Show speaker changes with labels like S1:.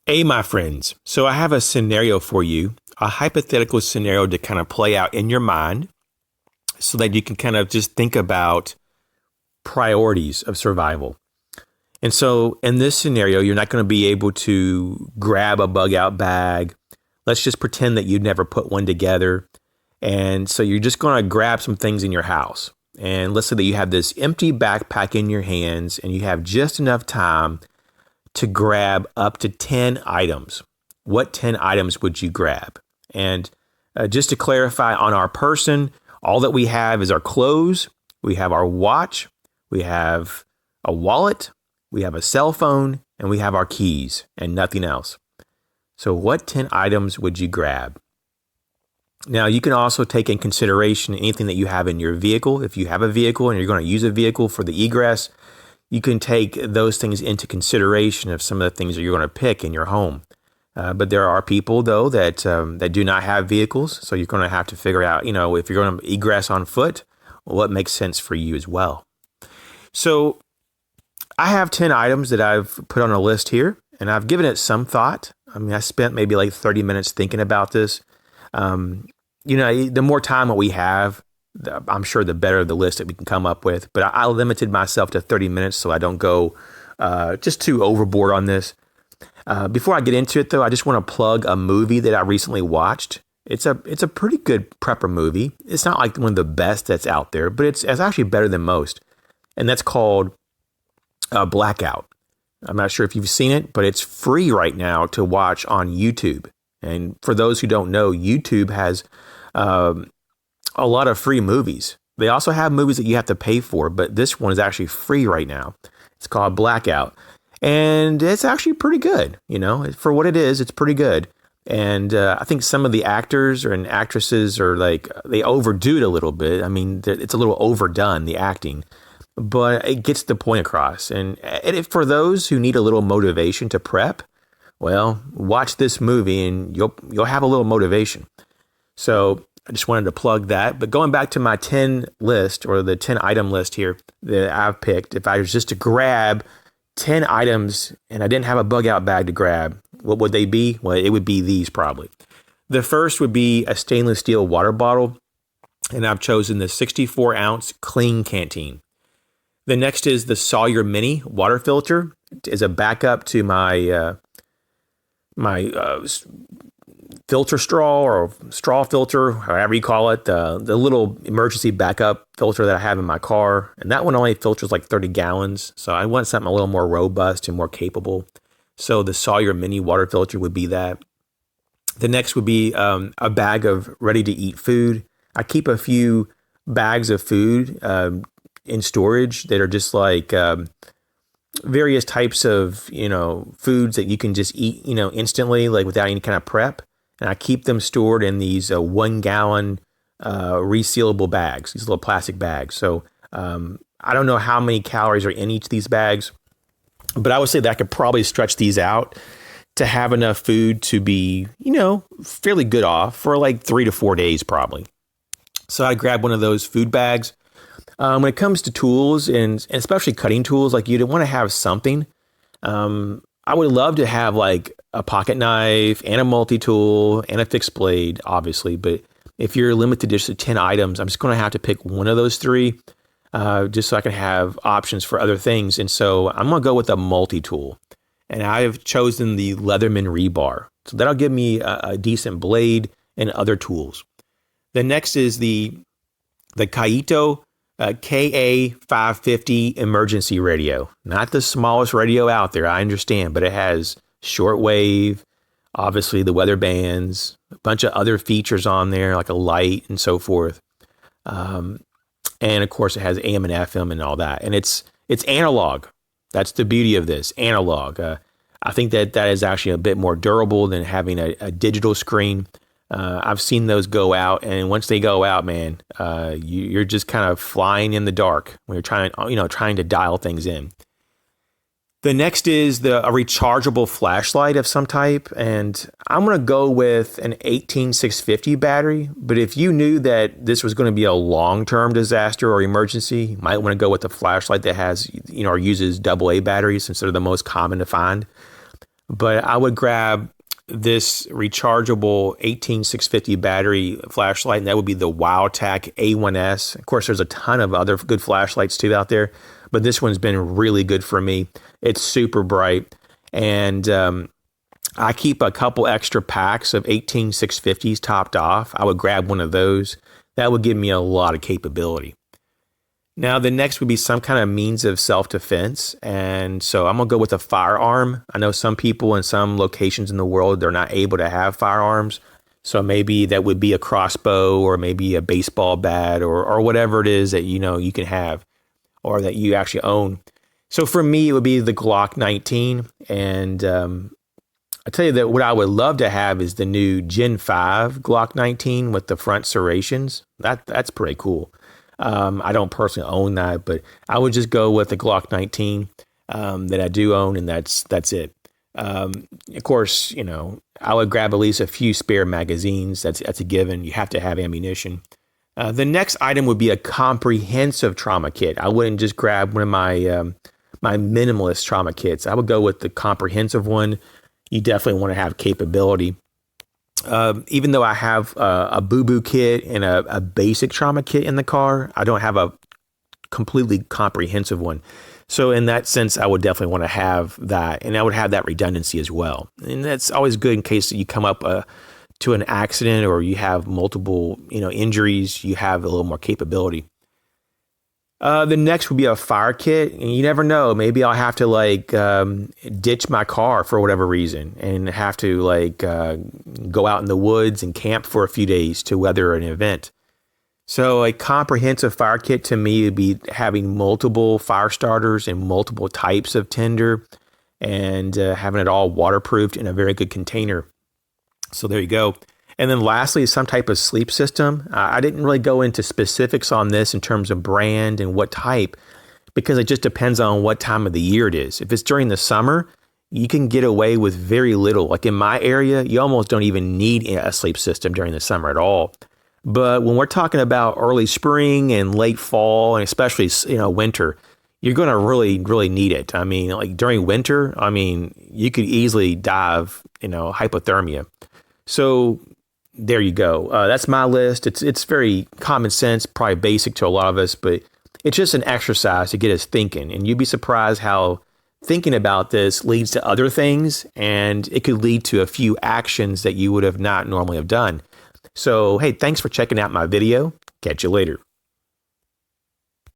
S1: Hey, my friends. So I have a scenario for you, a hypothetical scenario to kind of play out in your mind so that you can kind of just think about priorities of survival. And so in this scenario, you're not going to be able to grab a bug out bag. Let's just pretend that you'd never put one together. And so you're just going to grab some things in your house. And let's say that you have this empty backpack in your hands and you have just enough time to grab up to 10 items. What 10 items would you grab? And just to clarify on our person, all that we have is our clothes, we have our watch, we have a wallet, we have a cell phone, and we have our keys and nothing else. So what 10 items would you grab? Now, you can also take in consideration anything that you have in your vehicle. If you have a vehicle and you're going to use a vehicle for the egress, you can take those things into consideration of some of the things that you're going to pick in your home. But there are people, though, that do not have vehicles. So you're going to have to figure out, if you're going to egress on foot, what makes sense for you as well. So I have 10 items that I've put on a list here, and I've given it some thought. I mean, I spent maybe like 30 minutes thinking about this. The more time that we have, I'm sure the better the list that we can come up with. But I limited myself to 30 minutes so I don't go just too overboard on this. Before I get into it, though, I just want to plug a movie that I recently watched. It's a pretty good prepper movie. It's not like one of the best that's out there, but it's actually better than most. And that's called Blackout. I'm not sure if you've seen it, but it's free right now to watch on YouTube. And for those who don't know, YouTube has a lot of free movies. They also have movies that you have to pay for, but this one is actually free right now. It's called Blackout. And it's actually pretty good. For what it is, it's pretty good. And I think some of the actors and actresses are they overdo it a little bit. I mean, it's a little overdone, the acting, but it gets the point across. And for those who need a little motivation to prep, well, watch this movie and you'll have a little motivation. So I just wanted to plug that. But going back to my 10 list, or the 10 item list here that I've picked, if I was just to grab 10 items and I didn't have a bug out bag to grab, what would they be? Well, it would be these probably. The first would be a stainless steel water bottle, and I've chosen the 64-ounce clean canteen. The next is the Sawyer Mini water filter. As a backup to my filter straw, or straw filter, however you call it, the little emergency backup filter that I have in my car. And that one only filters like 30 gallons. So I want something a little more robust and more capable. So the Sawyer Mini water filter would be that. The next would be a bag of ready-to-eat food. I keep a few bags of food in storage that are just like various types of, foods that you can just eat, instantly, like without any kind of prep. And I keep them stored in these 1 gallon resealable bags, these little plastic bags. So I don't know how many calories are in each of these bags, but I would say that I could probably stretch these out to have enough food to be, fairly good off for like 3 to 4 days probably. So I grab one of those food bags. When it comes to tools, and especially cutting tools, like you'd want to have something. I would love to have like a pocket knife and a multi-tool and a fixed blade, obviously. But if you're limited just to 10 items, I'm just going to have to pick one of those three just so I can have options for other things. And so I'm going to go with a multi-tool. And I've chosen the Leatherman rebar. So that'll give me a decent blade and other tools. The next is the Kaito KA550 emergency radio. Not the smallest radio out there, I understand, but it has shortwave, obviously the weather bands, a bunch of other features on there like a light and so forth. And of course it has AM and FM and all that. And it's analog. That's the beauty of this, analog. I think that is actually a bit more durable than having a digital screen. I've seen those go out, and once they go out, man, you're just kind of flying in the dark when you're trying to dial things in. The next is a rechargeable flashlight of some type, and I'm going to go with an 18650 battery. But if you knew that this was going to be a long-term disaster or emergency, you might want to go with a flashlight that has, or uses AA batteries instead of the most common to find. But I would grab this rechargeable 18650 battery flashlight, and that would be the WildTac A1S. Of course, there's a ton of other good flashlights too out there, but this one's been really good for me. It's super bright, and I keep a couple extra packs of 18650s topped off. I would grab one of those. That would give me a lot of capability. Now, the next would be some kind of means of self-defense. And so I'm going to go with a firearm. I know some people in some locations in the world, they're not able to have firearms. So maybe that would be a crossbow or maybe a baseball bat or whatever it is that you can have or that you actually own. So for me, it would be the Glock 19. And I tell you that what I would love to have is the new Gen 5 Glock 19 with the front serrations. That's pretty cool. I don't personally own that, but I would just go with the Glock 19 that I do own, and that's it. Of course, I would grab at least a few spare magazines. That's a given. You have to have ammunition. The next item would be a comprehensive trauma kit. I wouldn't just grab one of my my minimalist trauma kits. I would go with the comprehensive one. You definitely want to have capability. Even though I have a boo-boo kit and a basic trauma kit in the car, I don't have a completely comprehensive one. So in that sense, I would definitely want to have that, and I would have that redundancy as well. And that's always good in case you come up to an accident or you have multiple injuries, you have a little more capability. The next would be a fire kit, and you never know. Maybe I'll have to ditch my car for whatever reason and have to go out in the woods and camp for a few days to weather an event. So a comprehensive fire kit to me would be having multiple fire starters and multiple types of tinder and having it all waterproofed in a very good container. So there you go. And then lastly, some type of sleep system. I didn't really go into specifics on this in terms of brand and what type, because it just depends on what time of the year it is. If it's during the summer, you can get away with very little. Like in my area, you almost don't even need a sleep system during the summer at all. But when we're talking about early spring and late fall, and especially winter, you're going to really, really need it. I mean, like during winter, you could easily die of hypothermia. So there you go. That's my list. It's very common sense, probably basic to a lot of us, but it's just an exercise to get us thinking. And you'd be surprised how thinking about this leads to other things, and it could lead to a few actions that you would have not normally have done. So, hey, thanks for checking out my video. Catch you later.